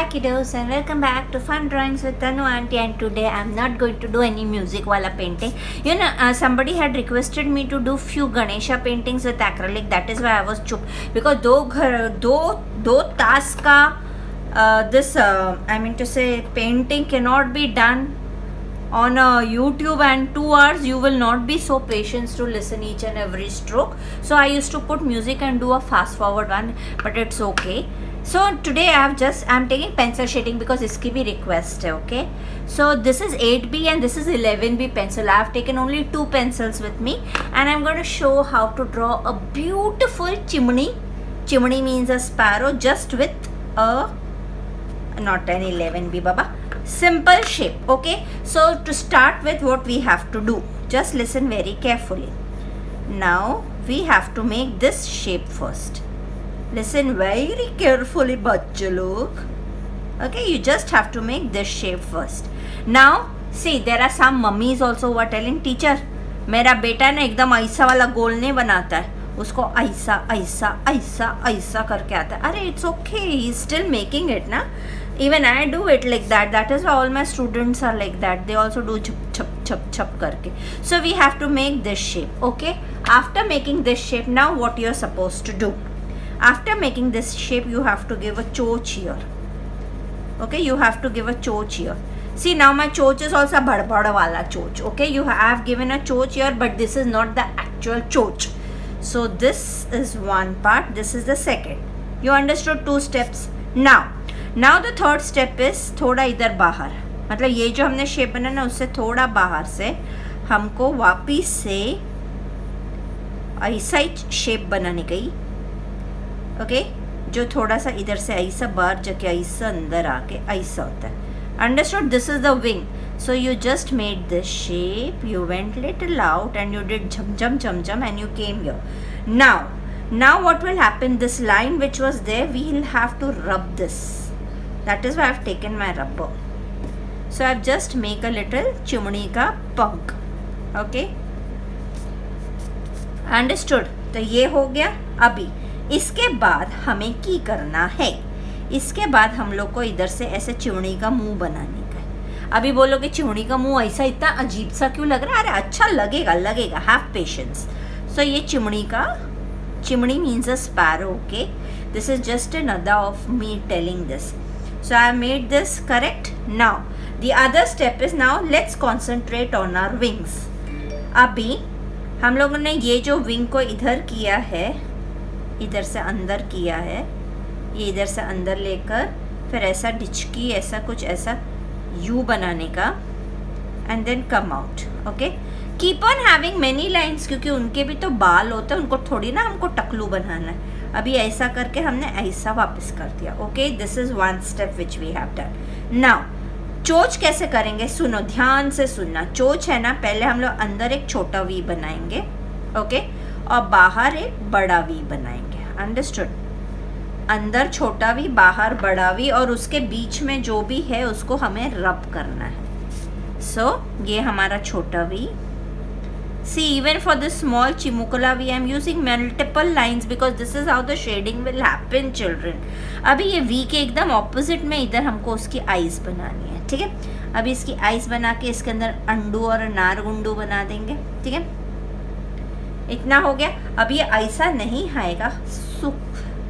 Hi kiddos and welcome back to Fun Drawings with Tanu Auntie, and today I'm not going to do any music wala painting. Somebody had requested me to do few Ganesha paintings with acrylic. That is why I was chup, because दो तास का this I mean to say painting cannot be done on YouTube, and 2 hours you will not be so patient to listen each and every stroke. So I used to put music and do a fast forward one, but it's okay. So today I'm taking pencil shading because iski bhi request hai. Okay, so this is 8B and this is 11B pencil. I have taken only 2 pencils with me, and I'm going to show how to draw a beautiful chimney. Chimney means a sparrow, just with a, not an 11B baba, simple shape. Okay, so to start with, what we have to do, just listen very carefully. Now we have to make this shape first. Listen very carefully, bachche log. Okay, you just have to make this shape first. Now see, there are some mummies also who are telling, teacher मेरा बेटा ना एकदम ऐसा वाला गोल नहीं बनाता है, उसको ऐसा ऐसा ऐसा ऐसा करके आता है. अरे it's okay, he is still making it ना. Even I do it like that. That is why all my students are like that. They also do chap chap chap chap करके. So we have to make this shape. Okay, after making this shape, now what you are supposed to do? After making this shape, you have to give a choch here. Okay, you have to give a choch here. See, now my choch is also bad wala choch. Okay, you have given a choch here, but this is not the actual choch. So this is one part, this is the second. You understood 2 steps. Now the third step is थोड़ा इधर बाहर, मतलब ये जो हमने shape बना ना, उससे थोड़ा बाहर से हमको वापिस से ऐसा ही शेप बनाने की. ओके, जो थोड़ा सा इधर से ऐसा बाहर जाके ऐसा अंदर आके ऐसा होता है. Understood? This is the wing. So you just made this shape, you went little out and you did jump and you came here. Now what will happen, this line which was there, we will have to rub this. That is why I have taken my rubber. So I have just make a little chimney का पंख. Okay, understood? तो ये हो गया. अभी इसके बाद हमें की करना है, इसके बाद हम लोग को इधर से ऐसे चिमनी का मुंह बनाने का है. अभी बोलोगे चिमनी का मुंह ऐसा इतना अजीब सा क्यों लग रहा है? अरे अच्छा लगेगा, हैव पेशेंस. सो ये चिमनी means a sparrow. Okay, this is just another of me telling this. So I made this correct. Now the other step is, now let's concentrate on our wings. अभी हम लोगों ने ये जो wing को इधर किया है, इधर से अंदर किया है, ये इधर से अंदर लेकर फिर ऐसा डिचकी ऐसा कुछ ऐसा यू बनाने का, and then come out. Okay, keep on having many lines, क्योंकि उनके भी तो बाल होते हैं, उनको थोड़ी ना हमको टकलू बनाना है. अभी ऐसा करके हमने ऐसा वापस कर दिया. Okay, this is one step which we have done. Now चोच कैसे करेंगे, सुनो, ध्यान से सुनना. चोच है ना, पहले हम लोग अंदर एक छोटा वी बनाएंगे. ओके, और बाहर एक बड़ा वी बनाएंगे. अंडरस्टूड? अंदर छोटा वी, बाहर बड़ा वी, और उसके बीच में जो भी है उसको हमें रब करना है. सो ये हमारा छोटा we. See, even for this small chimukala V, I am using multiple lines because this is how the shading will happen, children. अभी ये V के एकदम ऑपोजिट में इधर हमको उसकी आईज बनानी है. ठीक है, अभी इसकी आईज बना के इसके अंदर अंडू और नारगुंडू बना देंगे. ठीक है, इतना हो गया. अब ये ऐसा नहीं आएगा,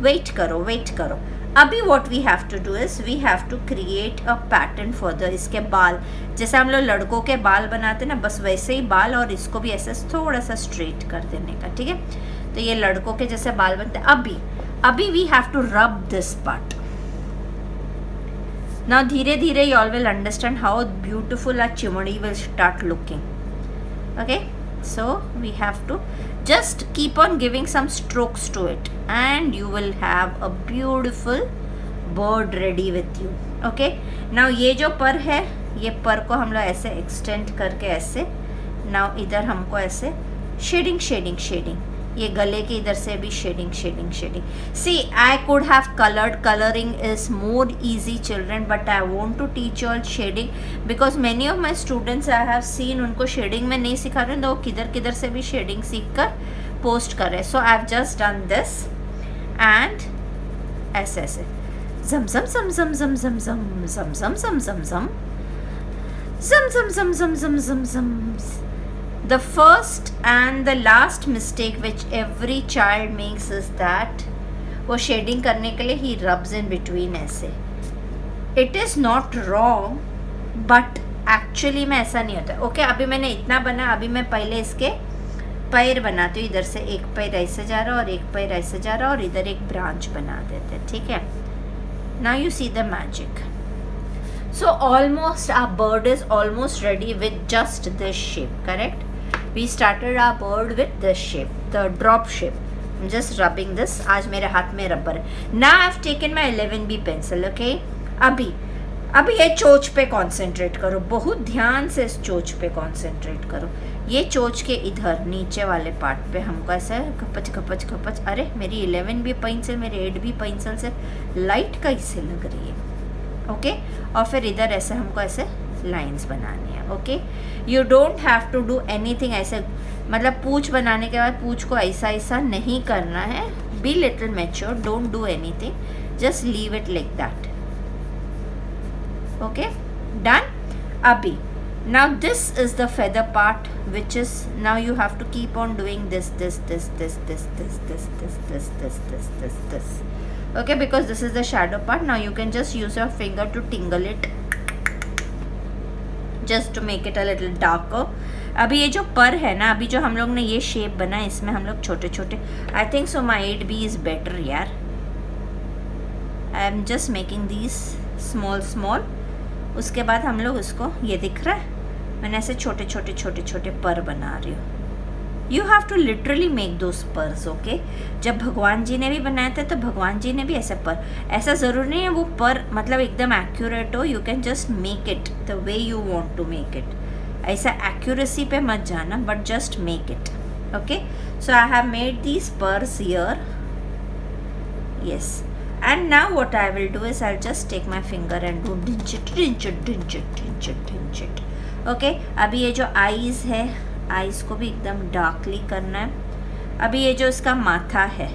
वेट करो. अभी what we have to do is, we have to create a pattern for the, इसके बाल जैसे हम लोग लड़कों के बाल बनाते ना, बस वैसे ही बाल, और इसको भी ऐसे थोड़ा सा स्ट्रेट कर देने का. ठीक है, तो ये लड़कों के जैसे बाल बनते हैं. अभी we have to rub this part. Now धीरे धीरे you all will understand how beautiful our chimney will start looking. Okay, so we have to just keep on giving some strokes to it and you will have a beautiful bird ready with you. Okay, now ये जो पर है, ये पर को हम लोग ऐसे एक्सटेंड करके ऐसे, नाउ इधर हमको ऐसे शेडिंग, ये गले के इधर से भी shading. See, I could have colored. Coloring is more easy, children, but I want to teach you all shading because many of my students I have seen, उनको शेडिंग में नहीं सिखा रहे, तो वो किधर से भी शेडिंग सीख कर पोस्ट कर रहे. So I have just done this and ऐसे. Zum zum zum zum zum zum zum zum zum zum zum zum zum zum zum zum zum zum zum. The first and the last mistake which every child makes is that वो shading करने के लिए ही rubs in between ऐसे. It is not wrong, but actually में ऐसा नहीं होता. Okay अभी मैंने इतना बना, अभी मैं पहले इसके पैर बनाती हूँ. इधर से एक पैर ऐसे जा रहा और एक पैर ऐसे जा रहा और इधर एक ब्रांच बना देते. ठीक है. Now you see the magic. So almost our bird is almost ready with just this shape. Correct. We started our bird with this shape, the drop shape. Just rubbing this. आज मेरे हाथ में rubber है. Now I have taken my 11B pencil. Okay अभी ये चोच पे concentrate करो. बहुत ध्यान से इस चोच पे कंसंट्रेट करो. ये चोच के इधर नीचे वाले पार्ट पे हमको ऐसे खपच खपच खपच. अरे मेरी 11B पेंसिल मेरी 8B पेंसिल से लाइट कैसे लग रही है. ओके और फिर इधर ऐसे हमको ऐसे लाइंस बनानी है. Okay you don't have to do anything. ऐसे मतलब पूछ बनाने के बाद पूछ को ऐसा ऐसा नहीं करना है. Be little mature. Don't do anything. Just leave it like that. Okay, done. Abhi now this is the feather part, which is now you have to keep on doing this. Okay, because this is the shadow part. Now you can just use your finger to tingle it just to make it a little darker. अभी ये जो पर है ना, अभी जो हम लोग ने ये शेप बना है इसमें हम लोग छोटे छोटे. I think so my 8B is better यार. I am just making these small. उसके बाद हम लोग उसको, ये दिख रहा है मैंने ऐसे छोटे छोटे पर बना रही हूँ. You have to literally make those पर्स. ओके जब भगवान जी ने भी बनाए थे तो भगवान जी ने भी ऐसे पर, ऐसा ज़रूर नहीं है वो पर मतलब एकदम एक्यूरेट हो. You can just make it the way you want to make it. ऐसा एक्यूरेसी पे मत जाना, but just make it. Okay so I have made these पर्स here. Yes. And now what I will do is I'll just take my finger and do dinch it. Okay, अभी ये जो eyes है, eyes को भी एकदम darkly करना है. अभी ये जो इसका माथा है,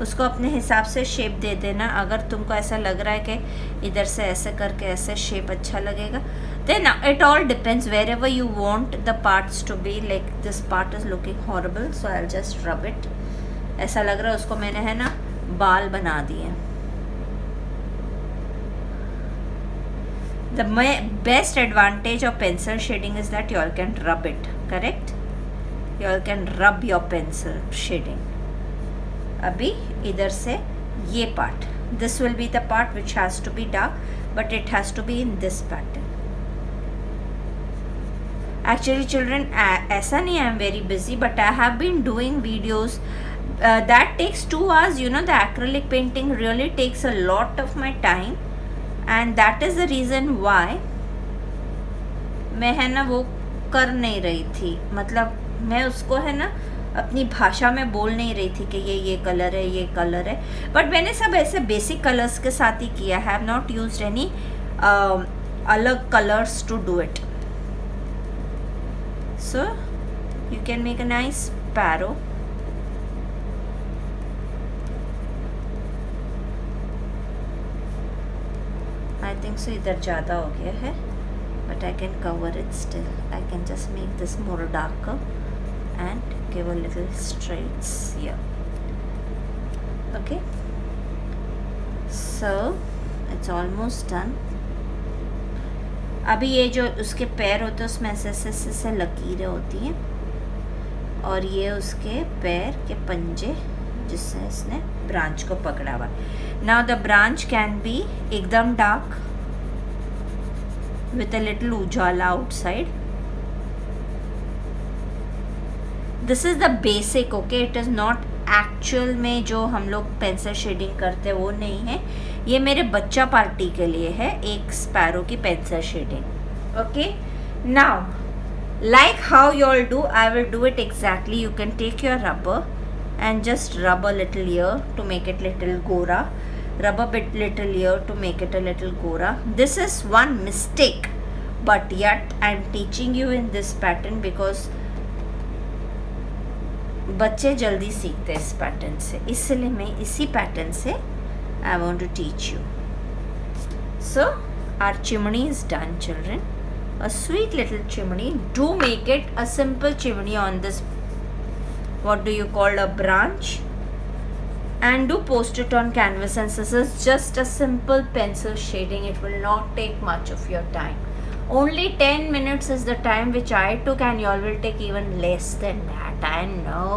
उसको अपने हिसाब से शेप दे देना. अगर तुमको ऐसा लग रहा है कि इधर से ऐसे करके ऐसे शेप अच्छा लगेगा, then it all depends. Wherever you want the parts to be, like this part is looking horrible, so I'll just rub it. ऐसा लग रहा है उसको मैंने है ना बाल बना दिए. The best advantage of pencil shading is that you all can rub it. Correct? You all can rub your pencil shading. अभी इधर से ये part, this will be the part which has to be dark, but it has to be in this pattern. Actually children, ऐसा नहीं, I am very busy, but I have been doing videos that takes 2 hours. You know, the acrylic painting really takes a lot of my time, and that is the reason why मैं है ना वो कर नहीं रही थी. मतलब मैं उसको है ना अपनी भाषा में बोल नहीं रही थी कि ये कलर है, ये कलर है, बट मैंने सब ऐसे बेसिक कलर्स के साथ ही किया. हैव नॉट यूज्ड एनी अलग colours to do it. So you can make a nice sparrow. I think so इधर ज़्यादा हो गया है, but I can cover it still. I can just make this more darker and give a little straights here. Okay, so it's almost done. अभी ये जो उसके पैर होते हैं उसमें ऐसे लकीरें होती हैं, और ये उसके पैर के पंजे जिससे इसने ब्रांच को पकड़ा हुआ. Now the branch can be एकदम डार्क विथ अ लिटिल उजाला outside. This is the basic. Okay it is not actual में जो हम लोग पेंसिल शेडिंग करते हैं वो नहीं है. ये मेरे बच्चा पार्टी के लिए है, एक स्पैरो की pencil shading. Okay now like how you all do, I will do it exactly. You can take your rubber and just rub a little here to make it little gora, rub a bit little here to make it a little gora. This is one mistake, but yet I am teaching you in this pattern because बच्चे जल्दी सीखते हैं इस pattern से, इसलिए मैं इसी pattern से I want to teach you. So our chimney is done children. A sweet little chimney. Do make it a simple chimney on this, what do you call, a branch, and do post it on canvas and scissors. Just a simple pencil shading. It will not take much of your time. Only 10 minutes is the time which I took, and you all will take even less than that. I know.